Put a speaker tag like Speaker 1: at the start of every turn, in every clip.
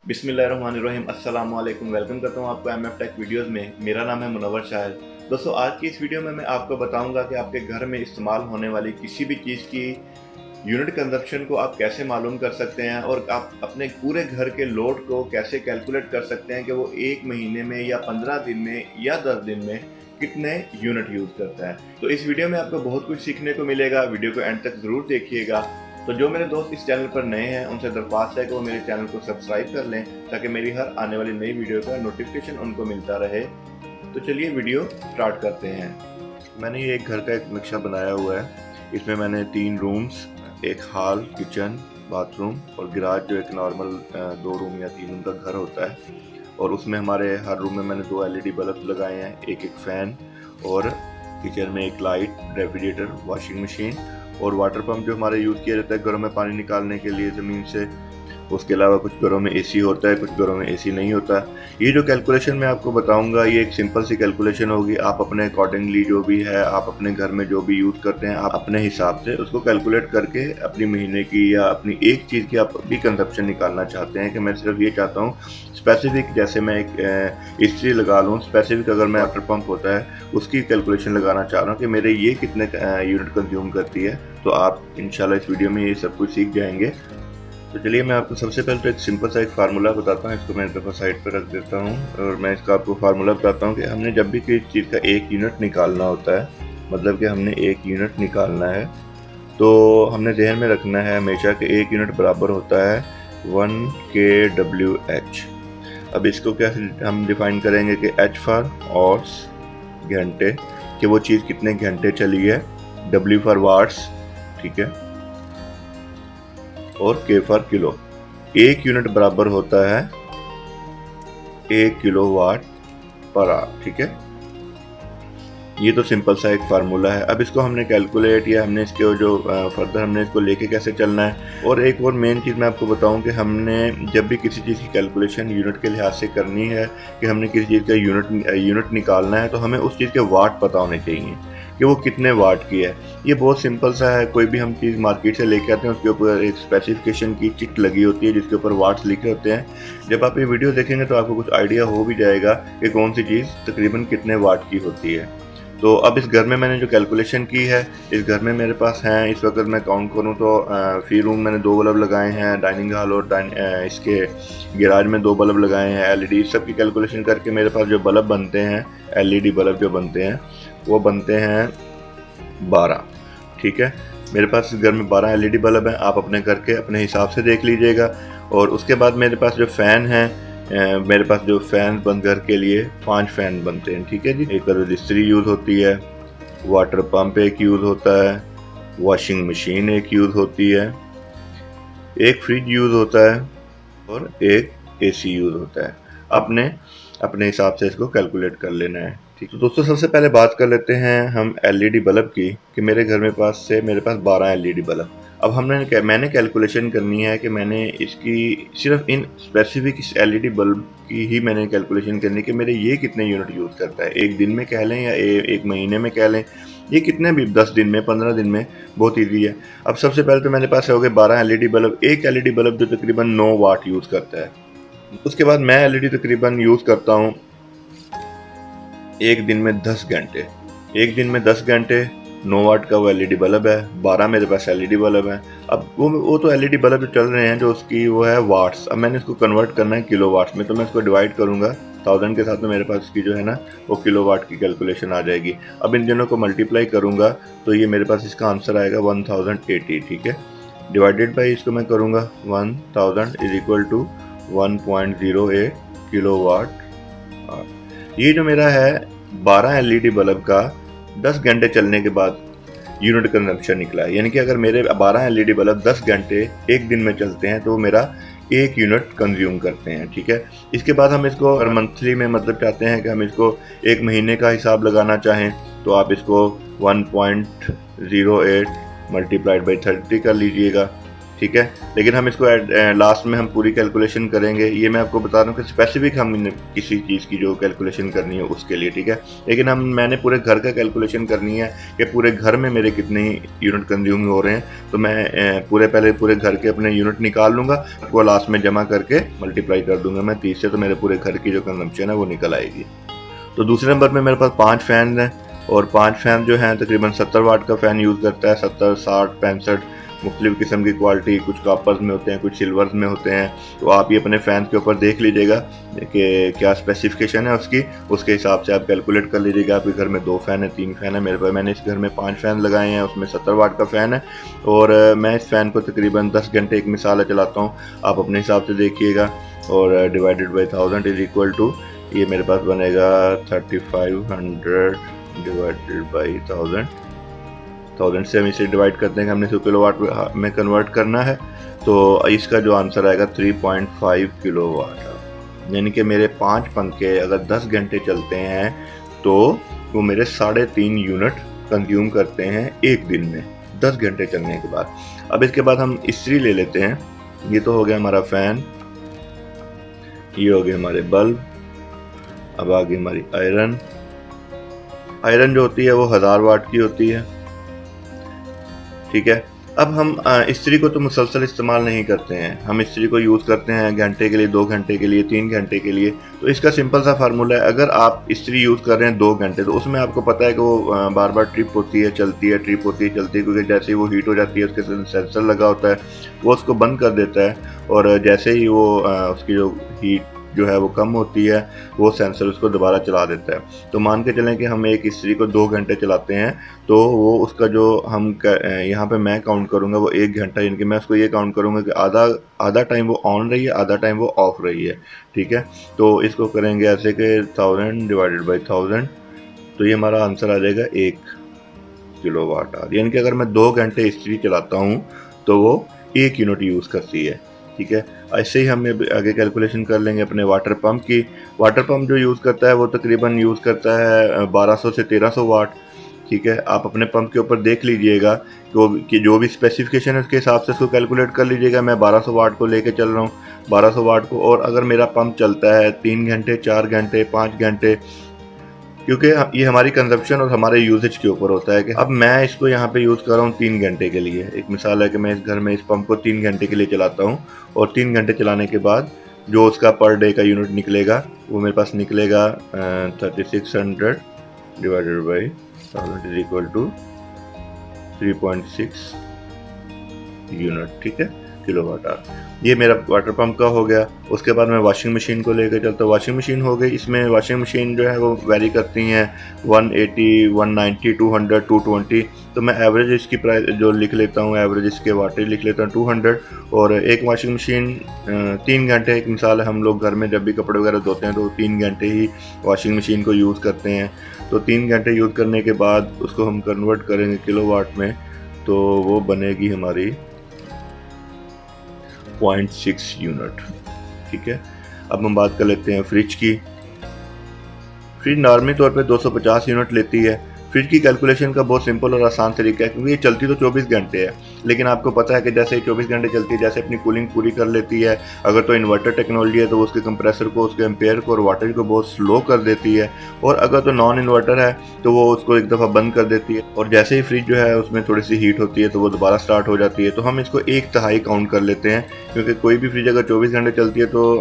Speaker 1: बिस्मिल्लाहिर्रहमानिर्रहीम अस्सलाम वालेकुम। वेलकम करता हूँ आपको एमएफ टेक वीडियोस में। मेरा नाम है मुनव्वर शाहिद। दोस्तों, आज की इस वीडियो में मैं आपको बताऊंगा कि आपके घर में इस्तेमाल होने वाली किसी भी चीज़ की यूनिट कंजप्शन को आप कैसे मालूम कर सकते हैं और आप अपने पूरे घर के लोड को कैसे कैलकुलेट कर सकते हैं कि वो 1 महीने में या 15 दिन में या 10 दिन में कितने यूनिट यूज़ करता है। तो इस वीडियो में आपको बहुत कुछ सीखने को मिलेगा। वीडियो को एंड तक ज़रूर देखिएगा। तो जो मेरे दोस्त इस चैनल पर नए हैं उनसे दरख्वास्त है कि वो मेरे चैनल को सब्सक्राइब कर लें ताकि मेरी हर आने वाली नई वीडियो का नोटिफिकेशन उनको मिलता रहे। तो चलिए वीडियो स्टार्ट करते हैं। मैंने ये एक घर का एक नक्शा बनाया हुआ है। इसमें मैंने 3 रूम्स, एक हॉल, किचन, बाथरूम और गैराज जो एक नॉर्मल 2 रूम या 3 रूम का घर होता है, और उसमें हमारे हर रूम में मैंने 2 एलईडी बल्ब लगाए हैं, एक फैन, और किचन में एक लाइट, रेफ्रिजरेटर, वॉशिंग मशीन और वाटर पंप जो हमारे यूज़ किया जाता है घरों में पानी निकालने के लिए ज़मीन से। उसके अलावा कुछ घरों में एसी होता है, कुछ घरों में एसी नहीं होता। ये जो कैलकुलेशन मैं आपको बताऊंगा ये एक सिंपल सी कैलकुलेशन होगी। आप अपने अकॉर्डिंगली जो भी है, आप अपने घर में जो भी यूज़ करते हैं, आप अपने हिसाब से उसको कैलकुलेट करके अपनी महीने की या अपनी एक चीज़ की आप भी कंजप्शन निकालना चाहते हैं कि मैं सिर्फ ये चाहता हूँ स्पेसिफिक, जैसे मैं एक इस्त्री लगा लूँ स्पेसिफिक, अगर मैं वाटर पंप होता है उसकी कैलकुलेशन लगाना चाह रहा हूँ कि मेरे ये कितने यूनिट कंज्यूम करती है। तो आप इंशाल्लाह इस वीडियो में ये सब कुछ सीख जाएंगे। तो चलिए मैं आपको सबसे पहले तो एक सिंपल सा एक फार्मूला बताता हूँ। इसको मैं एक दफ़ा साइड पर रख देता हूँ और मैं इसका आपको फार्मूला बताता हूँ कि हमने जब भी किसी चीज़ का 1 यूनिट निकालना होता है, मतलब कि हमने 1 यूनिट निकालना है, तो हमने ज़हन में रखना है हमेशा कि 1 यूनिट बराबर होता है 1 kWh। अब इसको कैसे हम डिफ़ाइन करेंगे कि H फॉर आवर्स, घंटे, कि वो चीज़ कितने घंटे चली है, W फॉर वाट्स, ठीक है, और K फॉर किलो। 1 यूनिट बराबर होता है 1 किलोवाट पर आवर, ठीक है। ये तो सिंपल सा एक फार्मूला है। अब इसको हमने कैलकुलेट या हमने इसके जो फर्दर हमने इसको लेके कैसे चलना है। और एक और मेन चीज़ मैं आपको बताऊं कि हमने जब भी किसी चीज़ की कैलकुलेशन यूनिट के लिहाज से करनी है, कि हमने किसी चीज़ का यूनिट निकालना है, तो हमें उस चीज़ के वाट पता होने चाहिए कि वो कितने वाट की है। ये बहुत सिंपल सा है। कोई भी हम चीज़ मार्केट से लेके आते हैं उसके ऊपर एक स्पेसिफिकेशन की चिट लगी होती है जिसके ऊपर वाट्स लिखे होते हैं। जब आप ये वीडियो देखेंगे तो आपको कुछ आइडिया हो भी जाएगा कि कौन सी चीज़ तकरीबन कितने वाट की होती है। तो अब इस घर में मैंने जो कैलकुलेशन की है, इस घर में मेरे पास हैं इस वक्त मैं काउंट करूं तो फी रूम मैंने 2 बल्ब लगाए हैं, डाइनिंग हॉल और इसके गैराज में 2 बल्ब लगाए हैं एलईडी। सब की कैलकुलेशन करके मेरे पास जो बल्ब बनते हैं, एलईडी बल्ब जो बनते हैं, वो बनते हैं 12, ठीक है। मेरे पास इस घर में 12 एलईडी बल्ब हैं। आप अपने घर के अपने हिसाब से देख लीजिएगा। और उसके बाद मेरे पास जो फ़ैन है, मेरे पास जो फ़ैन बंद घर के लिए 5 फ़ैन बनते हैं, ठीक है जी। एक रजिस्ट्री यूज़ होती है, वाटर पंप एक यूज़ होता है, वॉशिंग मशीन एक यूज़ होती है, एक फ्रिज यूज़ होता है और एक एसी यूज़ होता है। आपने अपने हिसाब से इसको कैलकुलेट कर लेना है, ठीक। तो दोस्तों, सबसे पहले बात कर लेते हैं हम एलईडी बल्ब की, कि मेरे घर में मेरे पास 12 एलईडी बल्ब। अब मैंने कैलकुलेशन करनी है कि मैंने इसकी सिर्फ इन स्पेसिफिक इस एलईडी बल्ब की ही मैंने कैलकुलेशन करनी है कि मेरे ये कितने यूनिट यूज़ करता है। एक दिन में कह लें या एक महीने में कह लें, ये कितने भी 10 दिन में, 15 दिन में, बहुत ईजी है। अब सबसे पहले तो मेरे पास हो गए 12 एलईडी बल्ब। एक एलईडी बल्ब जो तकरीबन 9 वाट यूज़ करता है। उसके बाद मैं एलईडी तकरीबन यूज़ करता हूँ एक दिन में 10 घंटे। एक दिन में 10 घंटे, 9 वाट का वो एलईडी बल्ब है, 12 मेरे पास एलईडी बल्ब है। अब वो तो एलईडी बल्ब जो चल रहे हैं जो उसकी वो है वाट्स। अब मैंने इसको कन्वर्ट करना है किलो वाट्स में, तो मैं इसको डिवाइड करूँगा 1000 के साथ, तो मेरे पास इसकी जो है ना वो किलो वाट की कैलकुलेशन आ जाएगी। अब इन दोनों को मल्टीप्लाई करूँगा तो ये मेरे पास इसका आंसर आएगा 1080, ठीक है। डिवाइडेड बाई इसको मैं करूँगा 1000 is equal to 1.08 kilowatt. ये जो मेरा है 12 एलईडी बल्ब का 10 घंटे चलने के बाद यूनिट कंजम्पशन निकला है। यानी कि अगर मेरे 12 एलईडी बल्ब 10 घंटे एक दिन में चलते हैं तो मेरा 1 यूनिट कंज्यूम करते हैं, ठीक है। इसके बाद हम इसको हर मंथली में मतलब चाहते हैं कि हम इसको एक महीने का हिसाब लगाना चाहें तो आप इसको 1.08 मल्टीप्लाइड बाई 30 कर लीजिएगा। ठीक है। लेकिन हम इसको लास्ट में हम पूरी कैलकुलेशन करेंगे। ये मैं आपको बता रहा हूँ कि स्पेसिफिक हम किसी चीज़ की जो कैलकुलेशन करनी है उसके लिए, ठीक है। लेकिन मैंने पूरे घर का कैलकुलेशन करनी है कि पूरे घर में मेरे कितने यूनिट कंज्यूम हो रहे हैं। तो मैं पहले पूरे घर के अपने यूनिट निकाल लूँगा, वो लास्ट में जमा करके मल्टीप्लाई कर दूंगा मैं 30 से, तो मेरे पूरे घर की जो कंजम्पशन है वो निकल आएगी। तो दूसरे नंबर में मेरे पास 5 फैन हैं, और 5 फैन जो हैं तकरीबन 70 वाट का फ़ैन यूज़ करता है। 70, 60, 65 मुख्तलिफ़ किस्म की क्वालिटी, कुछ कॉपर्स में होते हैं, कुछ सिल्वर्स में होते हैं। तो आप ये अपने फ़ैन के ऊपर देख लीजिएगा कि क्या स्पेसिफिकेशन है उसकी, उसके हिसाब से आप कैलकुलेट कर लीजिएगा। आपके घर में 2 फ़ैन है, 3 फ़ैन है, मेरे पास मैंने इस घर में 5 फ़ैन लगाए हैं, उसमें 70 वाट का फ़ैन है। और मैं इस फ़ैन को तकरीबन 10 घंटे एक मिसाल है चलाता हूँ, आप अपने हिसाब से देखिएगा। और divided by 1000 is equal to, ये मेरे पास बनेगा 3500 डिवाइडेड बाई 1000 से हम इसे डिवाइड करते हैं कि हमने इसको किलोवाट में कन्वर्ट करना है। तो इसका जो आंसर आएगा 3.5 किलोवाट। यानी कि मेरे 5 पंखे अगर 10 घंटे चलते हैं तो वो मेरे 3.5 यूनिट कंज्यूम करते हैं एक दिन में 10 घंटे चलने के बाद। अब इसके बाद हम इस्त्री ले लेते हैं। ये तो हो गया हमारा फ़ैन, ये हो गए हमारे बल्ब। अब आ गई हमारी आयरन। आयरन जो होती है वो 1000 वाट की होती है, ठीक है। अब हम इस्त्री को तो मुसलसल इस्तेमाल नहीं करते हैं, हम इस्त्री को यूज़ करते हैं घंटे के लिए, 2 घंटे के लिए, 3 घंटे के लिए। तो इसका सिंपल सा फार्मूला है, अगर आप इस्त्री यूज़ कर रहे हैं 2 घंटे, तो उसमें आपको पता है कि वो बार बार ट्रिप होती है, चलती है, ट्रिप होती है, चलती है, क्योंकि जैसे ही वो हीट हो जाती है उसके सेंसर लगा होता है, वो उसको बंद कर देता है। और जैसे ही वो उसकी जो हीट जो है वो कम होती है, वो सेंसर उसको दोबारा चला देता है। तो मान के चलें कि हम एक इस्त्री को 2 घंटे चलाते हैं, तो वो उसका जो हम यहाँ पे मैं काउंट करूँगा वो 1 घंटा, यानी कि मैं उसको ये काउंट करूँगा कि आधा टाइम वो ऑन रही है, आधा टाइम वो ऑफ रही है, ठीक है। तो इसको करेंगे ऐसे कि 1000 डिवाइडेड बाई 1000, तो ये हमारा आंसर आ जाएगा 1 किलोवाट आवर। यानी कि अगर मैं 2 घंटे इस्त्री चलाता हूँ तो वो 1 यूनिट यूज़ करती है, ठीक है। ऐसे ही हम आगे कैलकुलेशन कर लेंगे अपने वाटर पंप की। वाटर पंप जो यूज़ करता है वो तकरीबन यूज़ करता है 1200 से 1300 वाट, ठीक है। आप अपने पंप के ऊपर देख लीजिएगा कि जो भी स्पेसिफिकेशन है उसके हिसाब से उसको कैलकुलेट कर लीजिएगा। मैं 1200 वाट को लेके चल रहा हूँ, 1200 वाट को। और अगर मेरा पंप चलता है 3 घंटे, 4 घंटे, 5 घंटे, क्योंकि ये हमारी कंजप्शन और हमारे यूजेज के ऊपर होता है कि अब मैं इसको यहाँ पे यूज़ कर रहा हूँ 3 घंटे के लिए। एक मिसाल है कि मैं इस घर में इस पंप को 3 घंटे के लिए चलाता हूँ, और 3 घंटे चलाने के बाद जो उसका पर डे का यूनिट निकलेगा वो मेरे पास निकलेगा 3600 divided by 1000 is equal to 3.6 unit, ठीक है, किलोवाट आवर। ये मेरा वाटर पंप का हो गया। उसके बाद मैं वॉशिंग मशीन को लेकर चलता हूँ। वॉशिंग मशीन हो गई, इसमें वॉशिंग मशीन जो है वो वेरी करती हैं 180, 190, 200, 220। तो मैं एवरेज इसकी प्राइस जो लिख लेता हूँ, एवरेज इसके वाटेज लिख लेता हूँ 200। और एक वॉशिंग मशीन 3 घंटे, एक मिसाल है हम लोग घर में जब भी कपड़े वगैरह धोते हैं तो 3 घंटे ही वॉशिंग मशीन को यूज़ करते हैं। तो 3 घंटे यूज़ करने के बाद उसको हम कन्वर्ट करेंगे किलोवाट में, तो वो बनेगी हमारी 0.6 यूनिट, ठीक है। अब हम बात कर लेते हैं फ्रिज की। फ्रिज नॉर्मली तौर पे 250 यूनिट लेती है। फ्रिज की कैलकुलेशन का बहुत सिंपल और आसान तरीका है, क्योंकि ये चलती तो 24 घंटे है, लेकिन आपको पता है कि जैसे ही 24 घंटे चलती है, जैसे अपनी कूलिंग पूरी कर लेती है, अगर तो इन्वर्टर टेक्नोलॉजी है तो उसके कंप्रेसर को, उसके एम्पेयर को और वाटेज को बहुत स्लो कर देती है। और अगर तो नॉन इन्वर्टर है तो वो उसको एक दफ़ा बंद कर देती है, और जैसे ही फ्रिज जो है उसमें थोड़ी सी हीट होती है तो वो दोबारा स्टार्ट हो जाती है। तो हम इसको 1/3 काउंट कर लेते हैं, क्योंकि कोई भी फ्रिज अगर 24 घंटे चलती है तो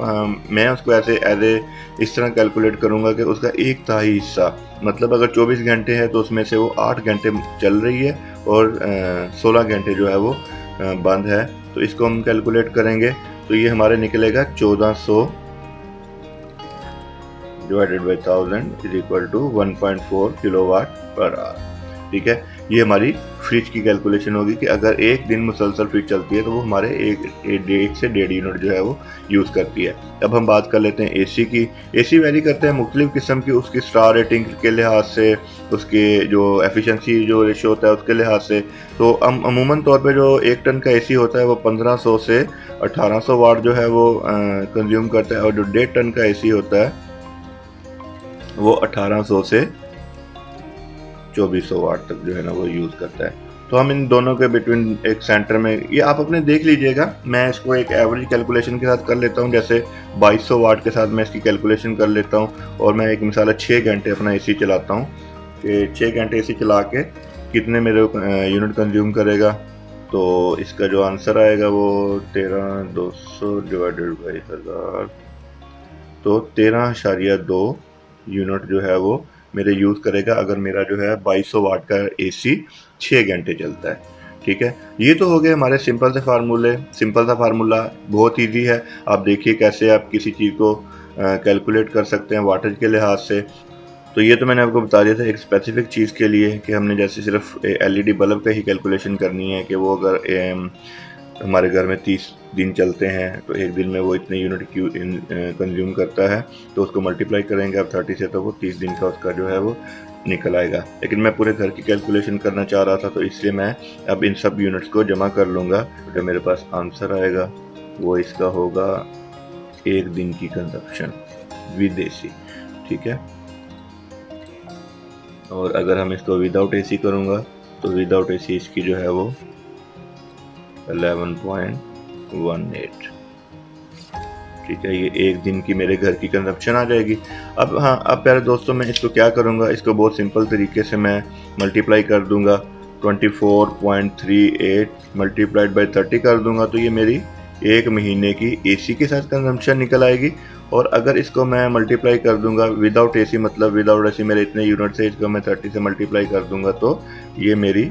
Speaker 1: मैं उसको ऐसे इस तरह कैलकुलेट करूँगा कि उसका 1/3 हिस्सा, मतलब अगर 24 घंटे है तो उसमें से वो 8 घंटे चल रही है और 16 घंटे जो है वो बंद है। तो इसको हम कैलकुलेट करेंगे तो ये हमारे निकलेगा 1400 divided by 1000 is equal to 1.4 kilowatt per hour, ठीक है। ये हमारी फ्रिज की कैलकुलेशन होगी कि अगर एक दिन मुसलसल फ्रिज चलती है तो वो हमारे 1 से 1.5 यूनिट जो है वो यूज़ करती है। अब हम बात कर लेते हैं एसी की। एसी वेरी करते हैं मुख्तलिफ़ किस्म की, उसकी स्टार रेटिंग के लिहाज से, उसके जो एफिशिएंसी जो रेशो होता है उसके लिहाज से। तो अमूमन तौर पे जो 1 टन का एसी होता है वो 1500 से 1800 वाट जो है वो कंज्यूम करता है, और जो 1.5 टन का एसी होता है वो 1800 से 2400 वाट तक जो है ना वो यूज़ करता है। तो हम इन दोनों के बिटवीन एक सेंटर में, ये आप अपने देख लीजिएगा। मैं इसको एक एवरेज कैलकुलेशन के साथ कर लेता हूँ, जैसे 2200 वाट के साथ मैं इसकी कैलकुलेशन कर लेता हूँ। और मैं एक मिसाल 6 घंटे अपना एसी चलाता हूँ कि 6 घंटे एसी चला के कितने मेरे यूनिट कंज्यूम करेगा। तो इसका जो आंसर आएगा वो 13200 डिवाइडेड बाई 1000, तो 13.2 यूनिट जो है वो मेरे यूज़ करेगा अगर मेरा जो है 2200 वाट का एसी 6 घंटे चलता है। ठीक है, ये तो हो गए हमारे सिंपल सा फार्मूला। बहुत इजी है, आप देखिए कैसे आप किसी चीज़ को कैलकुलेट कर सकते हैं वाटेज के लिहाज से। तो ये तो मैंने आपको बता दिया था एक स्पेसिफिक चीज़ के लिए कि हमने जैसे सिर्फ एलईडी बल्ब का ही कैलकुलेशन करनी है कि वो अगर हमारे घर में 30 दिन चलते हैं तो एक दिन में वो इतने यूनिट क्यू कंज्यूम करता है, तो उसको मल्टीप्लाई करेंगे आप 30 से, तो वो 30 दिन का उसका जो है वो निकल आएगा। लेकिन मैं पूरे घर की कैलकुलेशन करना चाह रहा था, तो इसलिए मैं अब इन सब यूनिट्स को जमा कर लूँगा। जो मेरे पास आंसर आएगा वो इसका होगा 1 दिन की कंजप्शन विद एसी। ठीक है, और अगर हम इसको विदाउट एसी करूँगा तो विदाउट एसी इसकी जो है वो 11.18। ठीक है, ये 1 दिन की मेरे घर की कंजप्शन आ जाएगी। अब हाँ, अब प्यारे दोस्तों मैं इसको क्या करूँगा, इसको बहुत सिंपल तरीके से मैं मल्टीप्लाई कर दूँगा। 24.38 मल्टीप्लाइड बाई 30 कर दूँगा, तो ये मेरी 1 महीने की एसी के साथ कंजम्पशन निकल आएगी। और अगर इसको मैं मल्टीप्लाई कर दूंगा विदाउट एसी, मतलब विदाउट एसी मेरे इतने यूनिट से, इसको मैं 30 से मल्टीप्लाई कर दूंगा, तो ये मेरी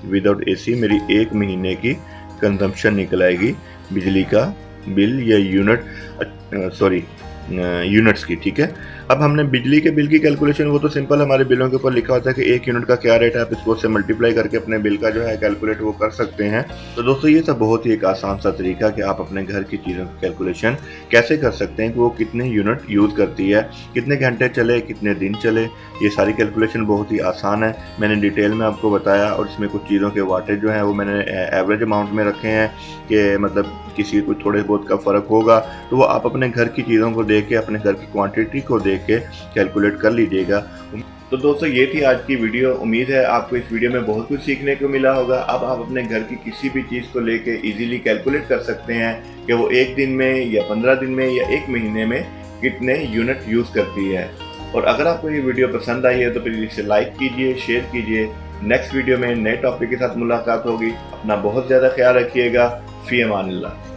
Speaker 1: विदाउट एसी मेरी 1 महीने की कंजम्पशन निकल आएगी बिजली का बिल या यूनिट्स की। ठीक है, अब हमने बिजली के बिल की कैलकुलेशन, वो तो सिंपल हमारे बिलों के ऊपर लिखा होता है कि 1 यूनिट का क्या रेट है, आप इसको उससे मल्टीप्लाई करके अपने बिल का जो है कैलकुलेट वो कर सकते हैं। तो दोस्तों ये था बहुत ही एक आसान सा तरीका कि आप अपने घर की चीज़ों की कैलकुलेशन कैसे कर सकते हैं कि वो कितने यूनिट यूज़ करती है, कितने घंटे चले, कितने दिन चले। ये सारी कैलकुलेशन बहुत ही आसान है, मैंने डिटेल में आपको बताया। और इसमें कुछ चीज़ों के वाटेज जो हैं वो मैंने एवरेज अमाउंट में रखे हैं कि मतलब किसी को थोड़े बहुत का फ़र्क होगा, तो वो आप अपने घर की चीज़ों को देख के, अपने घर की क्वांटिटी को देख के कैलकुलेट कर लीजिएगा। तो दोस्तों ये थी आज की वीडियो। उम्मीद है आपको इस वीडियो में बहुत कुछ सीखने को मिला होगा। अब आप अपने घर की किसी भी चीज़ को लेके इजीली कैलकुलेट कर सकते हैं कि वो 1 दिन में या 15 दिन में या 1 महीने में कितने यूनिट यूज़ करती है। और अगर आपको ये वीडियो पसंद आई है तो प्लीज़ इसे लाइक कीजिए, शेयर कीजिए। नेक्स्ट वीडियो में नए टॉपिक के साथ मुलाकात होगी। अपना बहुत ज़्यादा ख्याल रखिएगा। फ़ी अमानिल्लाह।